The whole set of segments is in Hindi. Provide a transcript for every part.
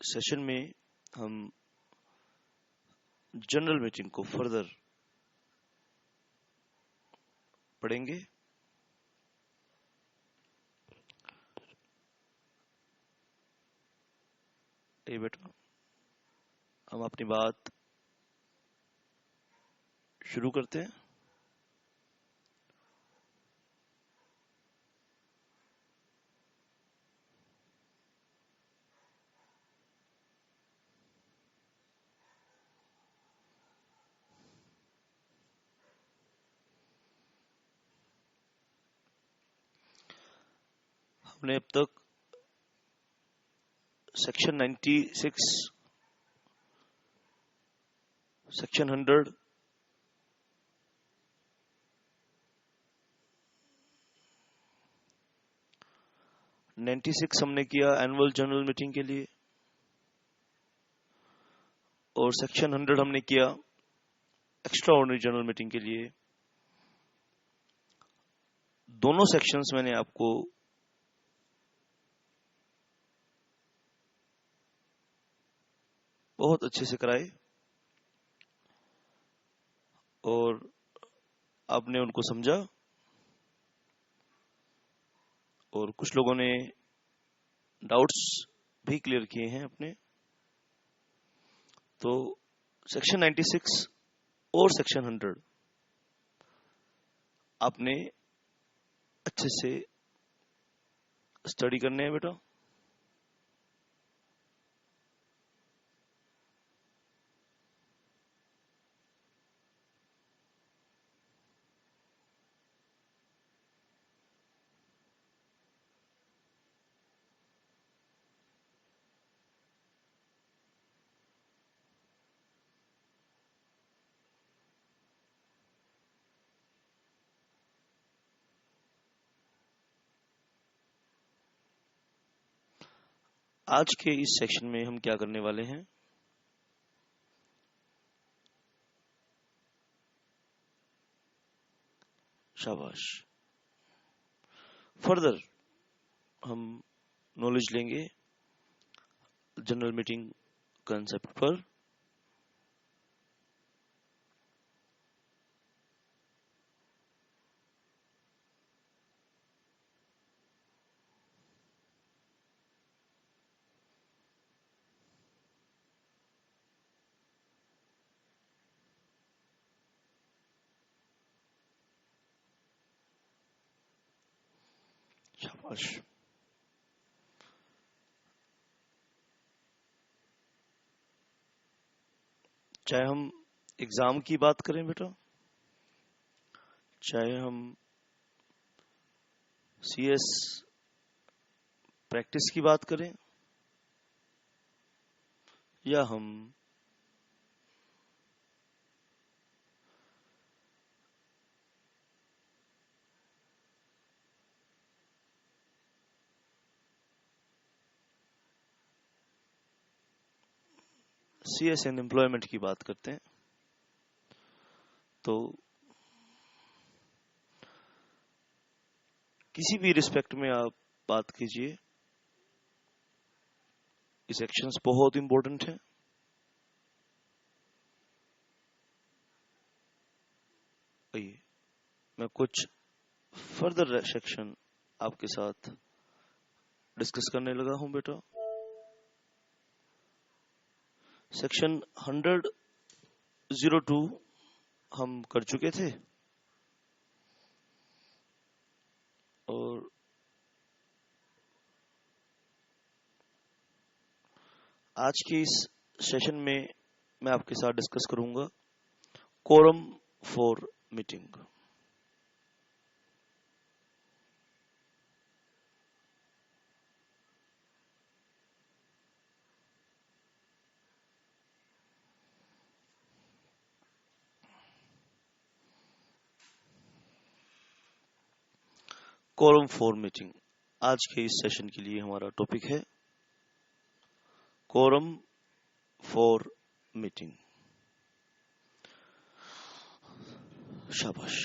सेशन में हम जनरल मीटिंग को फर्दर पढ़ेंगे। ये बेटा हम अपनी बात शुरू करते हैं। हमने अब तक सेक्शन 96, सेक्शन 100, हमने किया एनुअल जनरल मीटिंग के लिए, और सेक्शन 100 हमने किया एक्स्ट्रा ऑर्डिनरी जनरल मीटिंग के लिए। दोनों सेक्शंस मैंने आपको बहुत अच्छे से कराए और आपने उनको समझा, और कुछ लोगों ने डाउट्स भी क्लियर किए हैं अपने। तो सेक्शन 96 और सेक्शन 100 आपने अच्छे से स्टडी करने हैं बेटा। आज के इस सेक्शन में हम क्या करने वाले हैं, शाबाश, फर्दर हम नॉलेज लेंगे जनरल मीटिंग कंसेप्ट पर। शाबाश, चाहे हम एग्जाम की बात करें बेटा, चाहे हम सीएस प्रैक्टिस की बात करें, या हम सीएस एंड एम्प्लॉयमेंट की बात करते हैं, तो किसी भी रिस्पेक्ट में आप बात कीजिए, ये सेक्शंस बहुत इंपॉर्टेंट हैं। आइए मैं कुछ फर्दर सेक्शन आपके साथ डिस्कस करने लगा हूं बेटा। सेक्शन 102 हम कर चुके थे, और आज के इस सेशन में मैं आपके साथ डिस्कस करूंगा quorum for meeting. Quorum for meeting आज के इस सेशन के लिए हमारा टॉपिक है कोरम फॉर मीटिंग। शाबाश,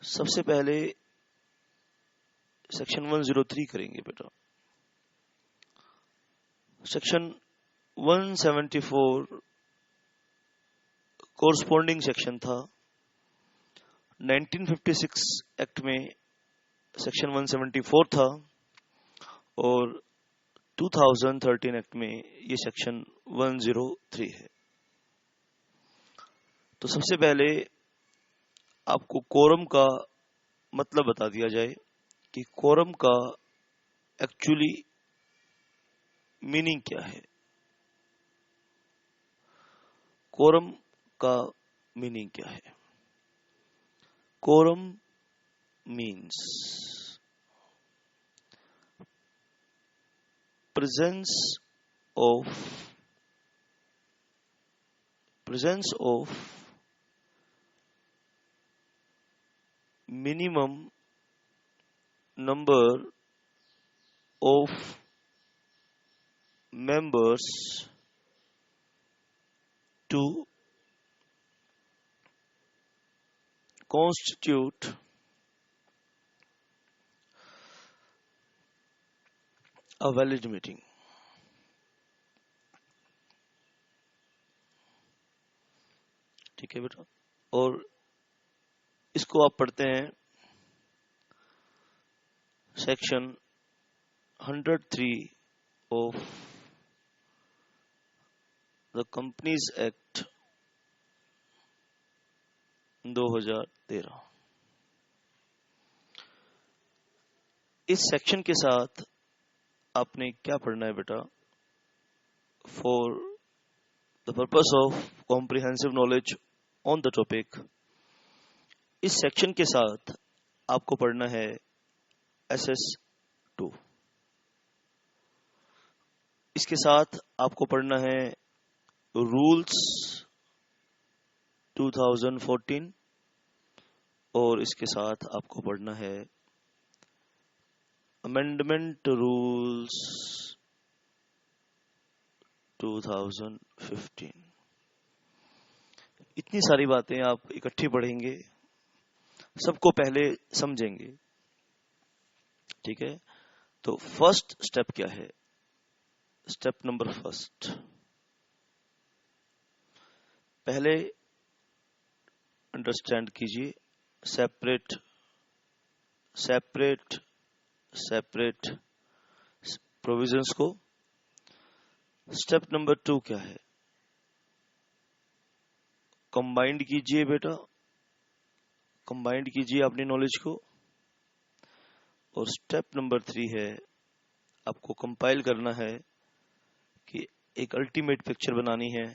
सबसे पहले सेक्शन 103 करेंगे बेटा। सेक्शन 174 कोरस्पॉन्डिंग सेक्शन था। 1956 एक्ट में सेक्शन 174 था और 2013 एक्ट में ये सेक्शन 103 है। तो सबसे पहले आपको कोरम का मतलब बता दिया जाए कि कोरम का एक्चुअली मीनिंग क्या है। कोरम का मीनिंग क्या है? Quorum means presence of minimum number of members to constitute a valid meeting। ठीक है बेटा। और इसको आप पढ़ते हैं section 103 of the companies act 2013। इस सेक्शन के साथ आपने क्या पढ़ना है बेटा? For the purpose of comprehensive knowledge on the topic, इस सेक्शन के साथ आपको पढ़ना है SS2। इसके साथ आपको पढ़ना है रूल्स 2014 और इसके साथ आपको पढ़ना है अमेंडमेंट रूल्स 2015। इतनी सारी बातें आप इकट्ठी पढ़ेंगे, सबको पहले समझेंगे। ठीक है। तो फर्स्ट स्टेप क्या है? स्टेप नंबर फर्स्ट, पहले अंडरस्टैंड कीजिए सेपरेट प्रोविजंस को। स्टेप नंबर 2 क्या है? कंबाइंड कीजिए बेटा, कंबाइंड कीजिए अपनी नॉलेज को। और स्टेप नंबर 3 है आपको कंपाइल करना है कि एक अल्टीमेट पिक्चर बनानी है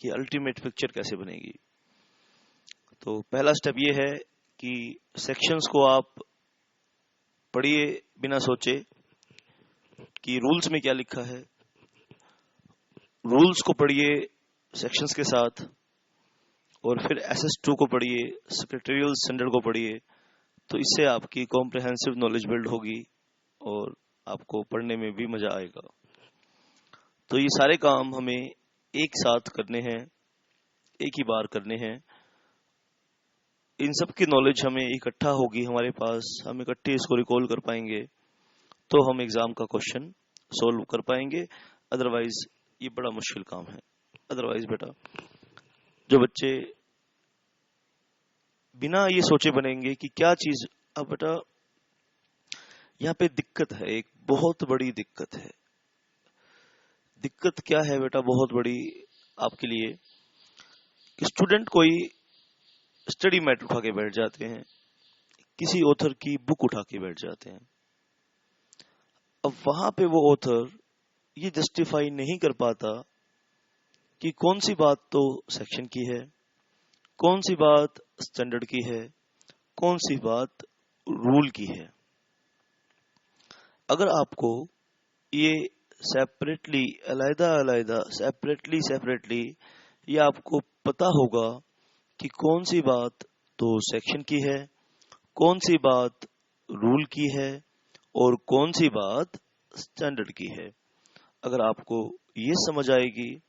कि अल्टीमेट पिक्चर कैसे बनेगी। तो पहला स्टेप ये है कि सेक्शंस को आप पढ़िए बिना सोचे कि रूल्स में क्या लिखा है। रूल्स को पढ़िए सेक्शंस के साथ, और फिर SS2 को पढ़िए, सेक्रेटरियल स्टैंडर्ड को पढ़िए। तो इससे आपकी कॉम्प्रिहेंसिव नॉलेज बिल्ड होगी और आपको पढ़ने में भी मजा आएगा। तो ये सारे काम हमें एक साथ करने हैं, एक ही बार करने हैं। इन सब की नॉलेज हमें इकट्ठा होगी हमारे पास, हम इकट्ठे इसको रिकॉल कर पाएंगे तो हम एग्जाम का क्वेश्चन सोल्व कर पाएंगे। अदरवाइज ये बड़ा मुश्किल काम है। अदरवाइज बेटा जो बच्चे बिना ये सोचे बनेंगे कि क्या चीज, अब बेटा यहाँ पे दिक्कत है, एक बहुत बड़ी दिक्कत है। दिक्कत क्या है बेटा बहुत बड़ी आपके लिए? कि स्टूडेंट कोई स्टडी मैटर उठा के बैठ जाते हैं, किसी ऑथर की बुक उठा के बैठ जाते हैं। अब वहां पे वो ऑथर ये जस्टिफाई नहीं कर पाता कि कौन सी बात तो सेक्शन की है, कौन सी बात स्टैंडर्ड की है, कौन सी बात रूल की है। अगर आपको ये सेपरेटली, अलग-अलग, सेपरेटली ये आपको पता होगा कि कौन सी बात तो सेक्शन की है, कौन सी बात रूल की है और कौन सी बात स्टैंडर्ड की है। अगर आपको ये समझ आएगी,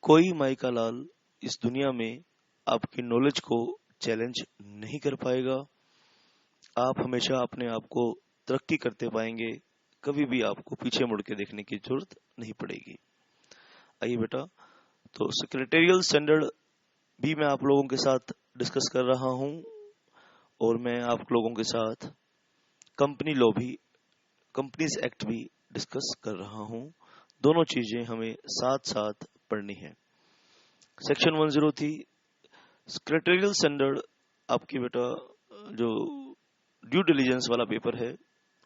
कोई माइका लाल इस दुनिया में आपकी नॉलेज को चैलेंज नहीं कर पाएगा। आप हमेशा अपने आप को तरक्की करते पाएंगे, कभी भी आपको पीछे मुड़ के देखने की जरूरत नहीं पड़ेगी। आइए बेटा, तो सेक्रेटेरियल स्टैंडर्ड भी मैं आप लोगों के साथ डिस्कस कर रहा हूं, और मैं आप लोगों के साथ कंपनी लॉ भी, कंपनीज एक्ट भी डिस्कस कर रहा हूं। दोनों चीजें हमें साथ साथ पढ़नी है। सेक्शन 103 सेक्रेटेरियल स्टैंडर्ड, आपकी बेटा जो ड्यू डिलीजेंस वाला पेपर है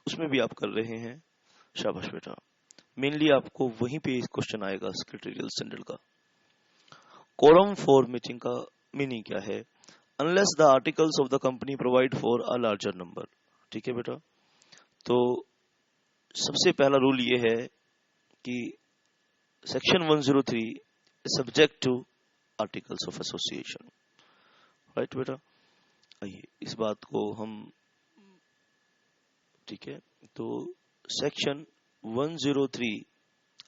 उसमें भी आप कर रहे हैं, शाबाश बेटा। मेनली आपको वहीं पे क्वेश्चन आएगा सेक्रेटेरियल स्टैंडर्ड का। कोरम फॉर मीटिंग का मीनिंग क्या है? Unless the articles of the company provide for a larger number. ठीक है बेटा, तो सबसे पहला रूल ये है कि section 103 subject to articles of association. Right बेटा, आइए इस बात को हम, ठीक है, तो सेक्शन 103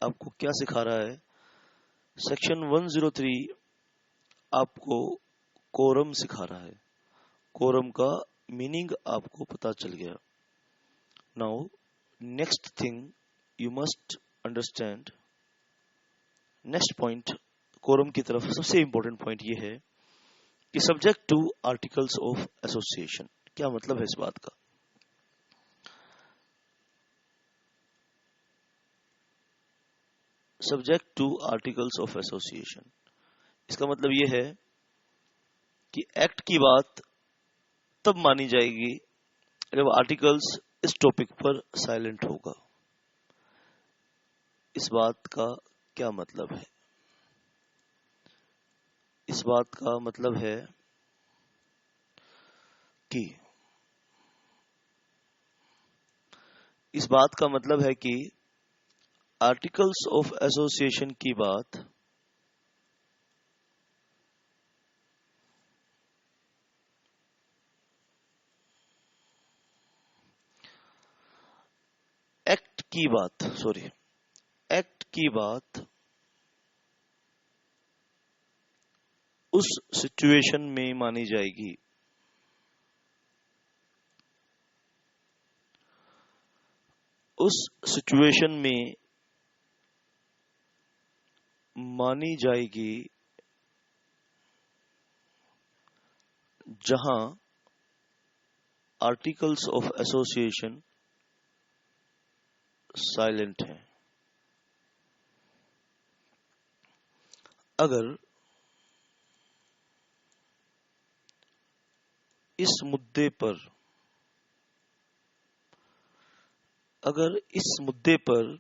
आपको क्या सिखा रहा है? सेक्शन 103 आपको कोरम सिखा रहा है। कोरम का मीनिंग आपको पता चल गया। Now next thing you must understand, next point quorum की तरफ सबसे इंपॉर्टेंट पॉइंट ये है कि subject to articles of association. क्या मतलब है इस बात का? Subject to articles of association, इसका मतलब यह है कि एक्ट की बात तब मानी जाएगी जब आर्टिकल्स इस टॉपिक पर साइलेंट होगा। इस बात का क्या मतलब है? इस बात का मतलब है कि इस बात का मतलब है कि आर्टिकल्स ऑफ एसोसिएशन की बात एक्ट की बात उस सिचुएशन में मानी जाएगी उस सिचुएशन में मानी जाएगी जहां आर्टिकल्स ऑफ एसोसिएशन साइलेंट हैं। अगर इस मुद्दे पर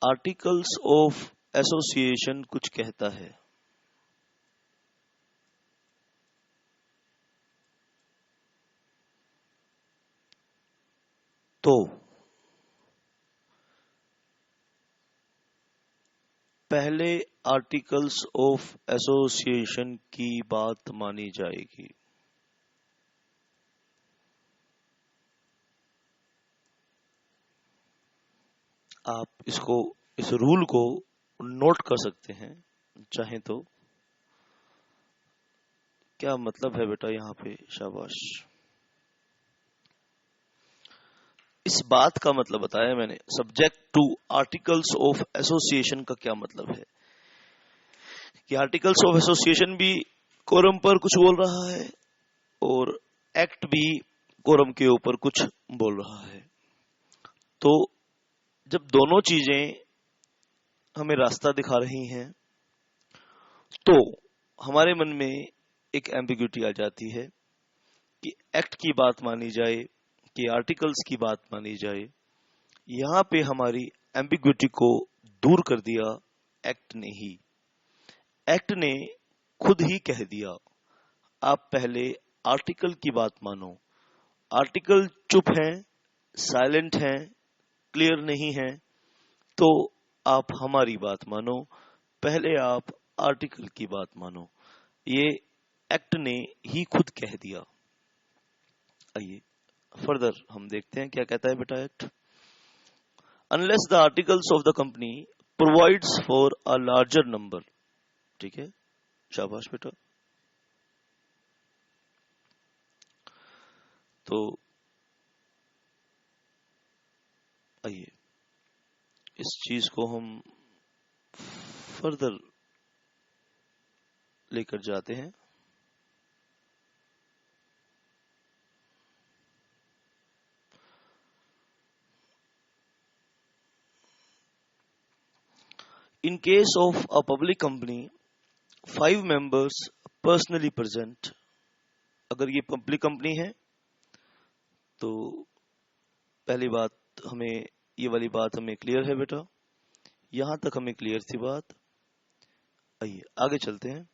आर्टिकल्स ऑफ एसोसिएशन कुछ कहता है, तो पहले आर्टिकल्स ऑफ एसोसिएशन की बात मानी जाएगी। आप इस रूल को नोट कर सकते हैं चाहे तो। क्या मतलब है बेटा यहां पे? शाबाश, इस बात का मतलब बताया मैंने। Subject to articles of association का क्या मतलब है कि आर्टिकल्स ऑफ एसोसिएशन भी कोरम पर कुछ बोल रहा है और एक्ट भी कोरम के ऊपर कुछ बोल रहा है। तो जब दोनों चीजें हमें रास्ता दिखा रही हैं तो हमारे मन में एक एम्बिग्यूटी आ जाती है कि एक्ट की बात मानी जाए कि आर्टिकल्स की बात मानी जाए। यहां पे हमारी एम्बिग्यूटी को दूर कर दिया एक्ट ने ही। एक्ट ने खुद ही कह दिया, आप पहले आर्टिकल की बात मानो। आर्टिकल चुप हैं, साइलेंट हैं, क्लियर नहीं हैं, तो आप हमारी बात मानो, पहले आप आर्टिकल की बात मानो। ये एक्ट ने ही खुद कह दिया। आइए फर्दर हम देखते हैं क्या कहता है बेटा act. Unless the articles of the company provides for a larger number. ठीक है, शाबाश बेटा। तो आइए इस चीज को हम फर्दर लेकर जाते हैं। In case of a public company, 5 members personally present. अगर ये पब्लिक कंपनी है तो पहली बात हमें, ये वाली बात हमें क्लियर है बेटा, यहां तक हमें क्लियर थी बात। आइए आगे चलते हैं।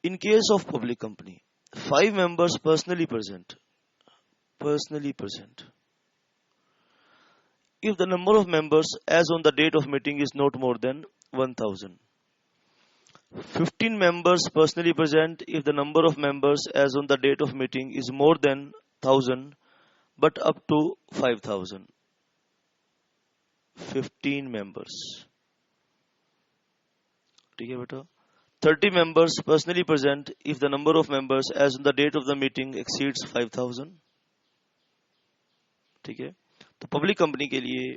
In case of public company 5 members personally present. Personally present. If the number of members as on the date of meeting is not more than 1000. 15 members personally present if the number of members as on the date of meeting is more than 1000 but up to 5000. 15 members. ठीक है बेटा। 30 members personally present if the number of members as on the date of the meeting exceeds 5000. ठीक है। तो पब्लिक कंपनी के लिए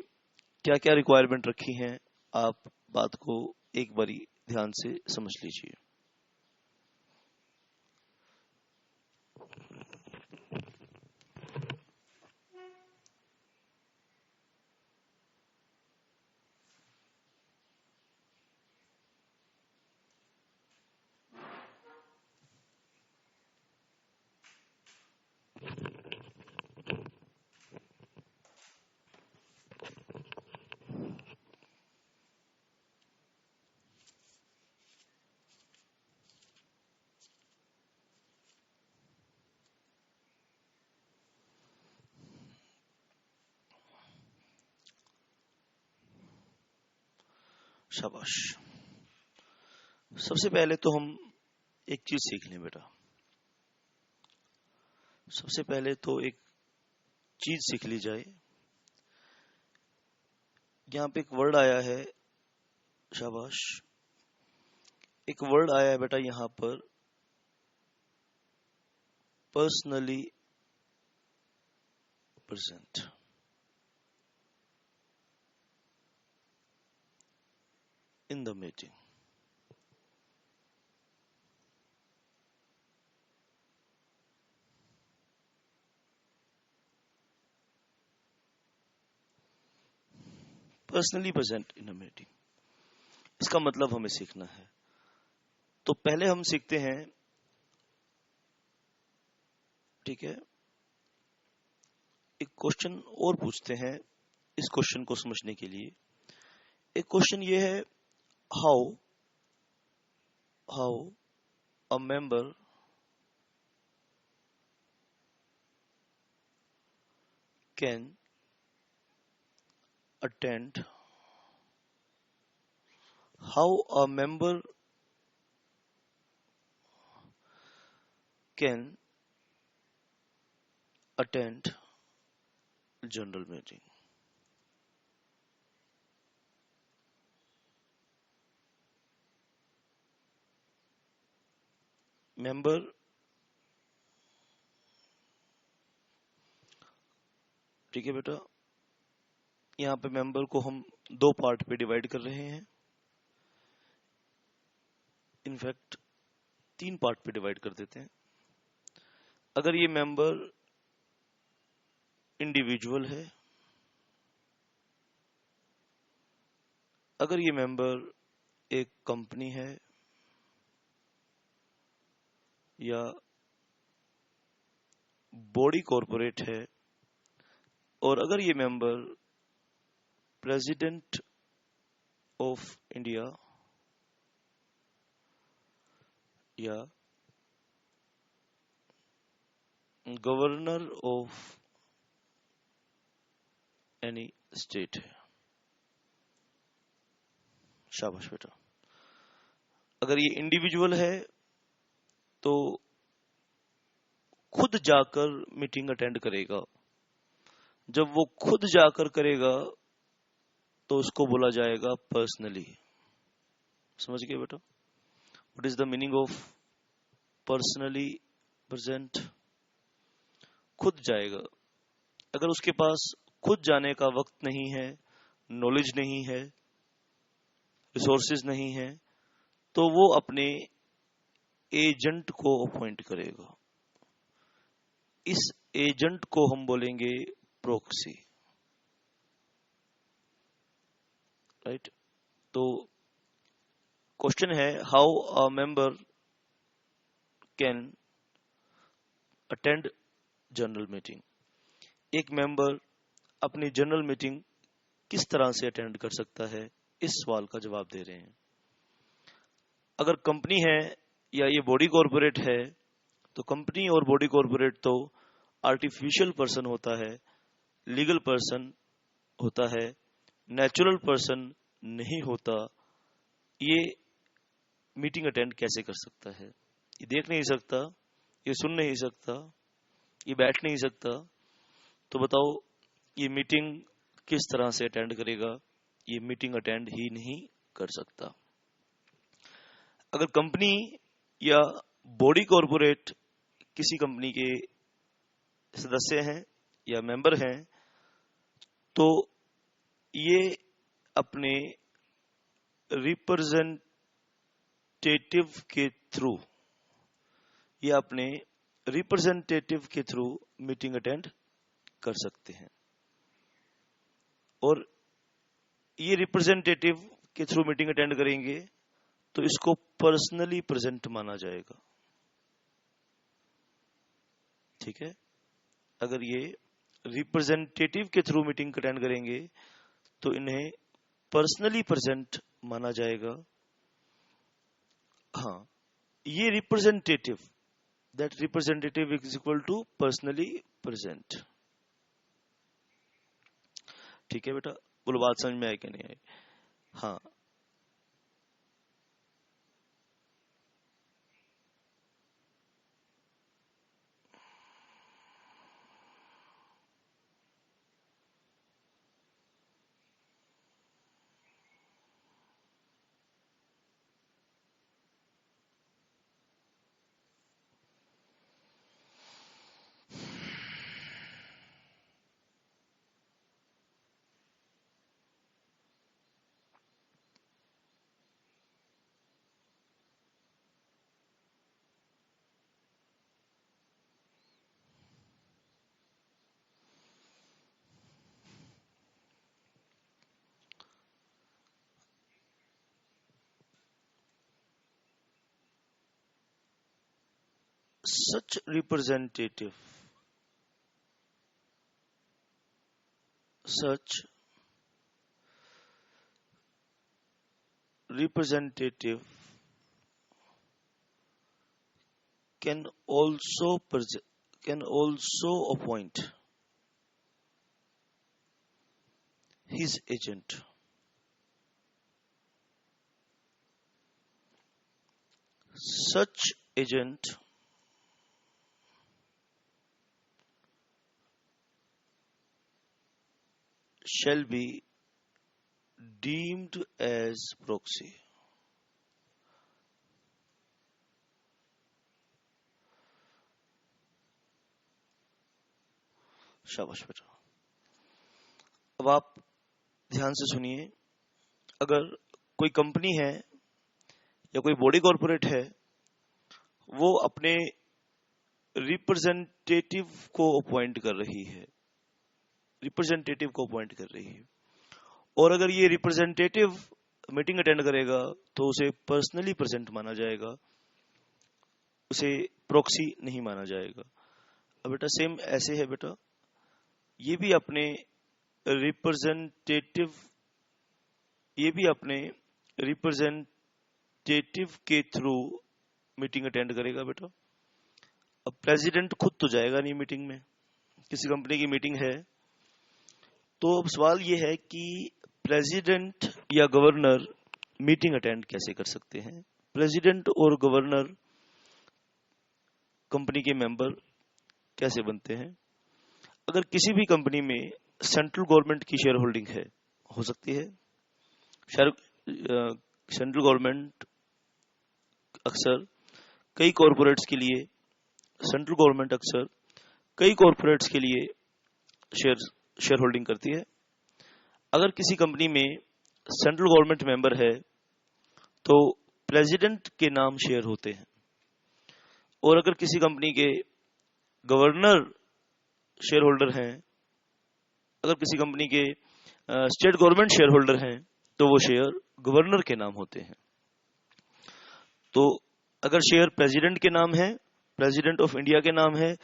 क्या क्या रिक्वायरमेंट रखी हैं, आप बात को एक बारी ध्यान से समझ लीजिए। शाबाश। सबसे पहले तो हम एक चीज सीख लें बेटा। सबसे पहले तो एक चीज सीख ली जाए। यहां पे एक वर्ड आया है, शाबाश, एक वर्ड आया है बेटा यहां पर, personally present. In the meeting. Personally present in a meeting, इसका मतलब हमें सीखना है। तो पहले हम सीखते हैं, ठीक है, एक क्वेश्चन और पूछते हैं इस क्वेश्चन को समझने के लिए। एक क्वेश्चन ये है, how a member can attend, how a member can attend general meeting. Member, ठीक है बेटा, यहां पे मेंबर को हम दो पार्ट पे डिवाइड कर रहे हैं, इनफैक्ट 3 पार्ट पे डिवाइड कर देते हैं। अगर ये मेंबर इंडिविजुअल है, अगर ये मेंबर एक कंपनी है, या बॉडी कॉरपोरेट है, और अगर ये मेंबर प्रेसिडेंट ऑफ इंडिया या गवर्नर ऑफ एनी स्टेट है। शाबाश बेटा। अगर ये इंडिविजुअल है तो खुद जाकर मीटिंग अटेंड करेगा। जब वो खुद जाकर करेगा तो उसको बोला जाएगा पर्सनली। समझ गए बेटा? What is the meaning of personally present? खुद जाएगा। अगर उसके पास खुद जाने का वक्त नहीं है, नॉलेज नहीं है, रिसोर्सेज नहीं है, तो वो अपने एजेंट को अपॉइंट करेगा। इस एजेंट को हम बोलेंगे प्रॉक्सी, राइट। तो क्वेश्चन है, how a member can attend general meeting. एक मेंबर अपनी जनरल मीटिंग किस तरह से अटेंड कर सकता है, इस सवाल का जवाब दे रहे हैं। अगर कंपनी है या ये बॉडी कॉर्पोरेट है, तो कंपनी और बॉडी कॉर्पोरेट तो आर्टिफिशियल पर्सन होता है, लीगल पर्सन होता है, नेचुरल पर्सन नहीं होता। ये मीटिंग अटेंड कैसे कर सकता है? ये देख नहीं सकता, ये सुन नहीं सकता, ये बैठ नहीं सकता। तो बताओ ये मीटिंग किस तरह से अटेंड करेगा? ये मीटिंग अटेंड ही नहीं कर सकता। अगर कंपनी या बॉडी कॉर्पोरेट किसी कंपनी के सदस्य हैं या मेंबर हैं, तो ये अपने रिप्रेजेंटेटिव के थ्रू मीटिंग अटेंड कर सकते हैं। और ये रिप्रेजेंटेटिव के थ्रू मीटिंग अटेंड करेंगे तो इसको पर्सनली प्रेजेंट माना जाएगा, ठीक है। अगर ये रिप्रेजेंटेटिव के थ्रू मीटिंग अटेंड करेंगे तो इन्हें पर्सनली प्रेजेंट माना जाएगा। हाँ, ये representative, that representative is equal to personally present. ठीक है बेटा, बोलो बात समझ में आई कि नहीं आई? हाँ, such representative can also appoint his agent. Such agent shall be deemed as proxy. शाबाश बेटा। अब आप ध्यान से सुनिए, अगर कोई कंपनी है या कोई बॉडी कॉर्पोरेट है, वो अपने रिप्रेजेंटेटिव को अपॉइंट कर रही है, और अगर ये रिप्रेजेंटेटिव मीटिंग अटेंड करेगा तो उसे पर्सनली प्रेजेंट माना जाएगा, उसे प्रॉक्सी नहीं माना जाएगा। अब बेटा सेम ऐसे है बेटा, ये भी अपने रिप्रेजेंटेटिव के थ्रू मीटिंग अटेंड करेगा बेटा। अब प्रेसिडेंट खुद तो जाएगा नहीं मीटिंग में, किसी कंपनी की मीटिंग है तो अब सवाल ये है कि प्रेसिडेंट या गवर्नर मीटिंग अटेंड कैसे कर सकते हैं? प्रेसिडेंट और गवर्नर कंपनी के मेंबर कैसे बनते हैं? अगर किसी भी कंपनी में सेंट्रल गवर्नमेंट की शेयर होल्डिंग है, हो सकती है, सेंट्रल गवर्नमेंट अक्सर कई कॉर्पोरेट्स के लिए, सेंट्रल गवर्नमेंट अक्सर कई कॉरपोरेट्स के लिए शेयर होल्डिंग करती है। अगर किसी कंपनी में सेंट्रल गवर्नमेंट मेंबर है तो प्रेसिडेंट के नाम शेयर होते हैं, और अगर किसी कंपनी के गवर्नर शेयर होल्डर हैं, अगर किसी कंपनी के स्टेट गवर्नमेंट शेयर होल्डर हैं तो वो शेयर गवर्नर के नाम होते हैं। तो अगर शेयर प्रेसिडेंट के नाम है, प्रेसिडेंट ऑफ इंडिया के नाम है,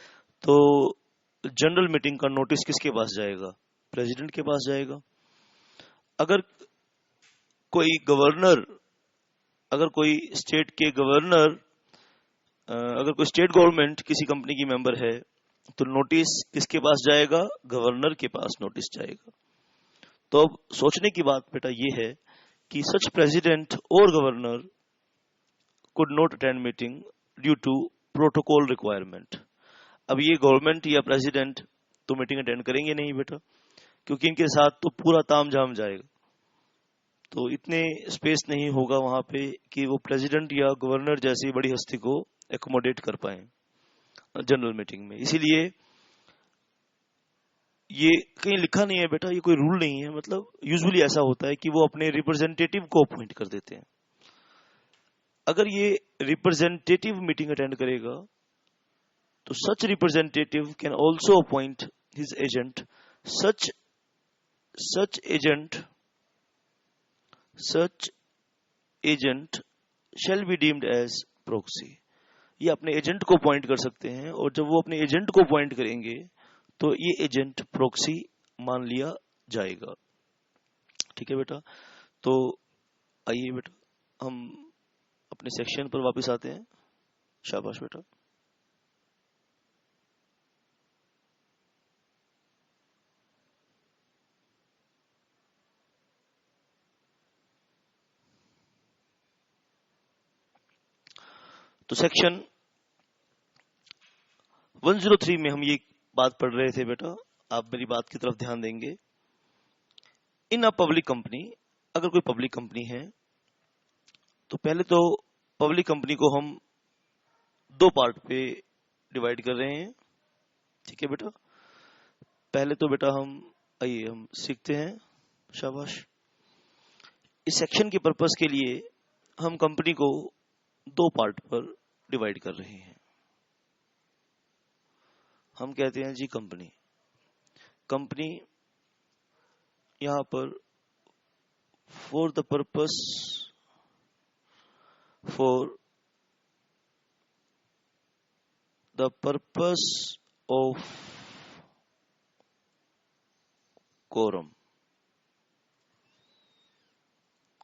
तो जनरल मीटिंग का नोटिस किसके पास जाएगा? प्रेसिडेंट के पास जाएगा। अगर कोई गवर्नर, अगर कोई स्टेट के गवर्नर, अगर कोई स्टेट गवर्नमेंट किसी कंपनी की मेंबर है तो नोटिस किसके पास जाएगा? गवर्नर के पास नोटिस जाएगा। तो अब सोचने की बात बेटा ये है कि सच प्रेसिडेंट और governor could not attend meeting due to protocol requirement. अब ये गवर्नमेंट या प्रेसिडेंट तो मीटिंग अटेंड करेंगे नहीं बेटा, क्योंकि इनके साथ तो पूरा तामझाम जाएगा, तो इतने स्पेस नहीं होगा वहां पे कि वो प्रेसिडेंट या गवर्नर जैसी बड़ी हस्ती को एकोमोडेट कर पाए जनरल मीटिंग में। इसीलिए ये कहीं लिखा नहीं है बेटा, ये कोई रूल नहीं है, मतलब यूजुअली ऐसा होता है कि वो अपने रिप्रेजेंटेटिव को अपॉइंट कर देते हैं। अगर ये रिप्रेजेंटेटिव मीटिंग अटेंड करेगा तो such representative can also appoint his agent. Such agent shall be deemed as proxy। ये अपने एजेंट को अपॉइंट कर सकते हैं, और जब वो अपने एजेंट को अपॉइंट करेंगे तो ये एजेंट प्रॉक्सी मान लिया जाएगा। ठीक है बेटा, तो आइए बेटा हम अपने सेक्शन पर वापस आते हैं। शाबाश बेटा। तो सेक्शन 103 में हम ये बात पढ़ रहे थे बेटा, आप मेरी बात की तरफ ध्यान देंगे। इन अ पब्लिक कंपनी, अगर कोई पब्लिक कंपनी है तो पहले तो पब्लिक कंपनी को हम दो पार्ट पे डिवाइड कर रहे हैं। ठीक है बेटा, पहले तो बेटा आइए हम सीखते हैं। शाबाश। इस सेक्शन के पर्पस के लिए हम कंपनी को दो पार्ट पर डिवाइड कर रहे हैं। हम कहते हैं जी कंपनी यहां पर for the purpose of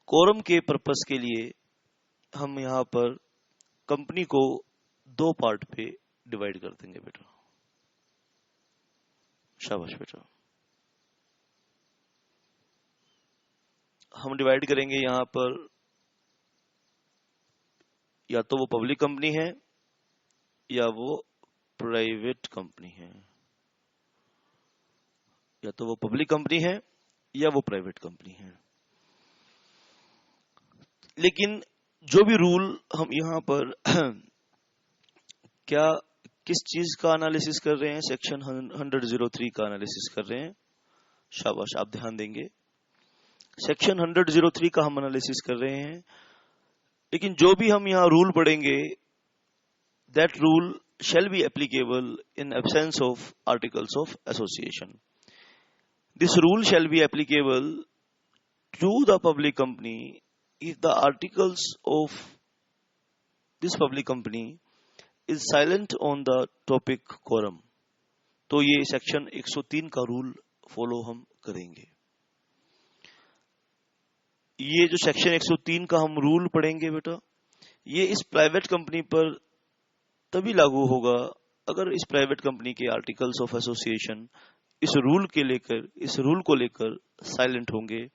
quorum के पर्पस के लिए हम यहां पर कंपनी को दो पार्ट पे डिवाइड कर देंगे बेटा। शाबाश बेटा। हम डिवाइड करेंगे यहां पर, या तो वो पब्लिक कंपनी है या वो प्राइवेट कंपनी है, या तो वो पब्लिक कंपनी है या वो प्राइवेट कंपनी है। लेकिन जो भी रूल हम यहां पर क्या किस चीज का एनालिसिस कर रहे हैं? सेक्शन 103 का एनालिसिस कर रहे हैं। शाबाश, आप ध्यान देंगे। सेक्शन 103 का हम एनालिसिस कर रहे हैं, लेकिन जो भी हम यहाँ रूल पढ़ेंगे, that rule shall be applicable in absence of articles of association. This rule shall be applicable to the public company if the articles of this public company is silent on the topic quorum. तो ये सेक्शन 103 का रूल फॉलो हम करेंगे। ये जो सेक्शन 103 का हम रूल पढ़ेंगे बेटा, ये इस प्राइवेट कंपनी पर तभी लागू होगा अगर इस प्राइवेट कंपनी के आर्टिकल्स ऑफ एसोसिएशन इस रूल को लेकर साइलेंट होंगे।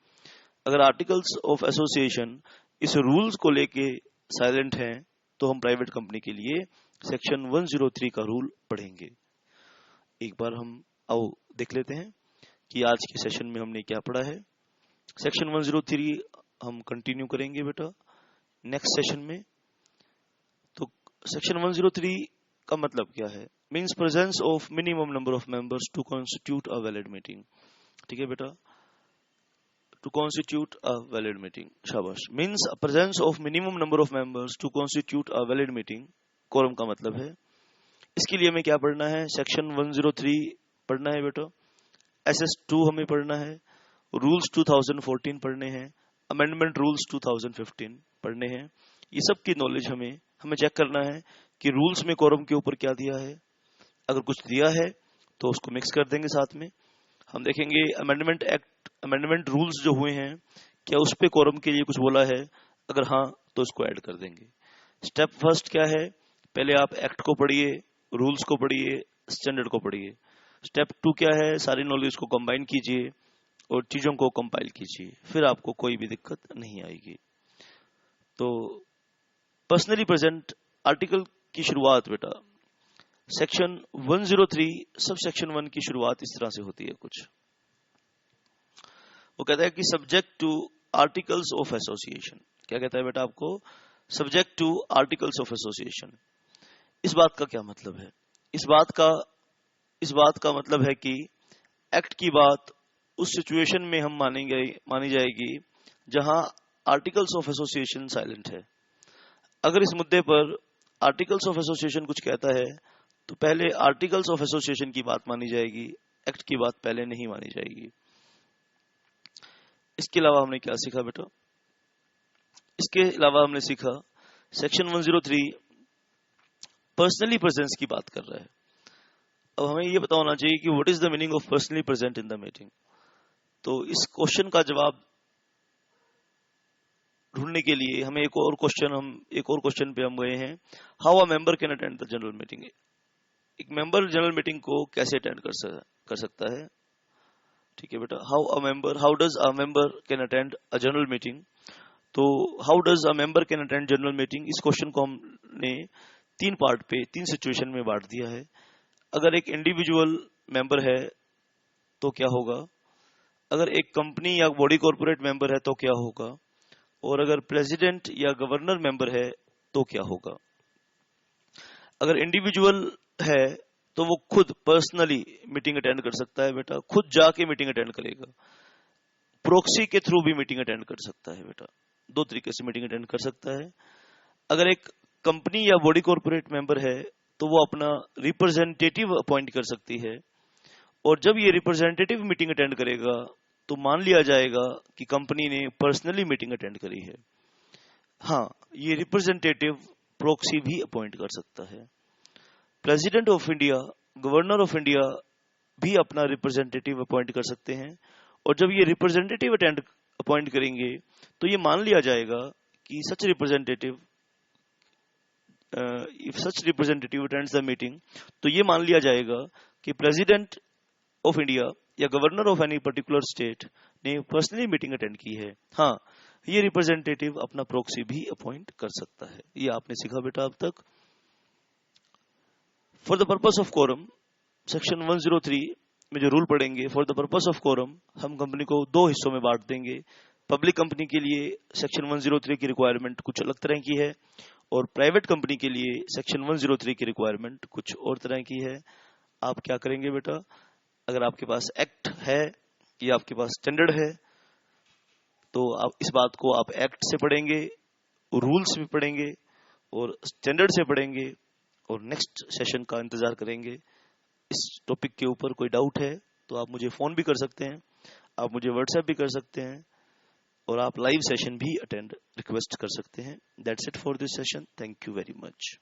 अगर आर्टिकल्स ऑफ एसोसिएशन इस रूल्स को लेके साइलेंट हैं तो हम प्राइवेट कंपनी के लिए सेक्शन 103 का रूल पढ़ेंगे। एक बार हम आओ देख लेते हैं कि आज के सेशन में हमने क्या पढ़ा है। सेक्शन 103 हम कंटिन्यू करेंगे बेटा नेक्स्ट सेशन में। तो सेक्शन 103 का मतलब क्या है? Means presence of minimum number of members to constitute a valid meeting. ठीक है बेटा, to constitute a valid meeting, शाबाश। Means presence of minimum number of members to constitute a valid meeting, quorum का मतलब है। इसके लिए हमें क्या पढ़ना है? सेक्शन 103 पढ़ना है बेटा, SS2 हमें पढ़ना है, रूल्स 2014 पढ़ने हैं, अमेंडमेंट रूल्स 2015 पढ़ने हैं। ये सब की नॉलेज हमें चेक करना है कि रूल्स में कोरम के ऊपर क्या दिया है। अगर कुछ दिया है तो उसको मिक्स कर देंगे साथ में। हम देखेंगे अमेंडमेंट एक्ट, अमेंडमेंट रूल्स जो हुए हैं, क्या उस पे कोरम के लिए कुछ बोला है? अगर हाँ तो उसको ऐड कर देंगे। स्टेप फर्स्ट क्या है? पहले आप एक्ट को पढ़िए, रूल्स को पढ़िए, स्टैंडर्ड को पढ़िए। स्टेप 2 क्या है? सारी नॉलेज को कंबाइन कीजिए और चीजों को कंपाइल कीजिए, फिर आपको कोई भी दिक्कत नहीं आएगी। तो पर्सनली प्रेजेंट आर्टिकल की शुरुआत बेटा सेक्शन 103 सब सेक्शन 1 की शुरुआत इस तरह से होती है कुछ। वो कहता है कि subject to articles of association. क्या कहता है बेटा आपको? Subject to articles of association. इस बात का क्या मतलब है? इस बात का मतलब है कि एक्ट की बात उस सिचुएशन में हम मानी जाएगी जहां आर्टिकल्स ऑफ एसोसिएशन साइलेंट है। अगर इस मुद्दे पर आर्टिकल्स ऑफ एसोसिएशन कुछ कहता है तो पहले आर्टिकल्स ऑफ एसोसिएशन की बात मानी जाएगी, एक्ट की बात पहले नहीं मानी जाएगी। इसके अलावा हमने क्या सीखा बेटा? इसके अलावा हमने सीखा सेक्शन 103 पर्सनली प्रेजेंस की बात कर रहा है। अब हमें यह पता होना चाहिए कि what is the meaning of personally present in the meeting. तो इस क्वेश्चन का जवाब ढूंढने के लिए हमें एक और क्वेश्चन पे हम गए हैं। How a member can attend the general meeting. एक मेंबर जनरल मीटिंग को कैसे अटेंड कर सकता है? ठीक है बेटा, how does a member can attend a general meeting. तो how does a member can attend general meeting, इस क्वेश्चन को हमने 3 पार्ट पे 3 सिचुएशन में बांट दिया है। अगर एक इंडिविजुअल मेंबर है तो क्या होगा? अगर एक कंपनी या बॉडी कॉर्पोरेट मेंबर है तो क्या होगा? और अगर प्रेसिडेंट या गवर्नर मेंबर है तो क्या होगा? अगर इंडिविजुअल है तो वो खुद पर्सनली मीटिंग अटेंड कर सकता है बेटा, खुद जाके मीटिंग अटेंड करेगा। प्रोक्सी के थ्रू भी मीटिंग अटेंड कर सकता है बेटा, 2 तरीके से मीटिंग अटेंड कर सकता है। अगर एक कंपनी या बॉडी कॉर्पोरेट मेंबर है तो वो अपना रिप्रेजेंटेटिव अपॉइंट कर सकती है, और जब ये रिप्रेजेंटेटिव मीटिंग अटेंड करेगा तो मान लिया जाएगा कि कंपनी ने पर्सनली मीटिंग अटेंड करी है। हाँ, ये रिप्रेजेंटेटिव प्रोक्सी भी अपॉइंट कर सकता है। President of India, governor of India भी अपना रिप्रेजेंटेटिव अपॉइंट कर सकते हैं, और जब ये रिप्रेजेंटेटिव अपॉइंट करेंगे तो ये मान लिया जाएगा कि such representative if such representative attends the meeting, तो ये मान लिया जाएगा कि प्रेसिडेंट ऑफ इंडिया या governor of any particular state ने पर्सनली मीटिंग अटेंड की है। हाँ, ये रिप्रेजेंटेटिव अपना प्रोक्सी भी अपॉइंट कर सकता है। ये आपने सीखा बेटा अब तक। For the purpose of quorum, section 103 में जो रूल पढ़ेंगे, for the purpose of quorum हम कंपनी को 2 हिस्सों में बांट देंगे। पब्लिक कंपनी के लिए सेक्शन 103 की रिक्वायरमेंट कुछ अलग तरह की है, और प्राइवेट कंपनी के लिए सेक्शन 103 की रिक्वायरमेंट कुछ और तरह की है। आप क्या करेंगे बेटा? अगर आपके पास एक्ट है या आपके पास स्टैंडर्ड है तो आप इस बात को आप एक्ट से पढ़ेंगे, रूल्स भी पढ़ेंगे और स्टैंडर्ड से पढ़ेंगे, और नेक्स्ट सेशन का इंतजार करेंगे। इस टॉपिक के ऊपर कोई डाउट है तो आप मुझे फोन भी कर सकते हैं, आप मुझे व्हाट्सएप भी कर सकते हैं, और आप लाइव सेशन भी अटेंड रिक्वेस्ट कर सकते हैं। That's it for this session. Thank you very much.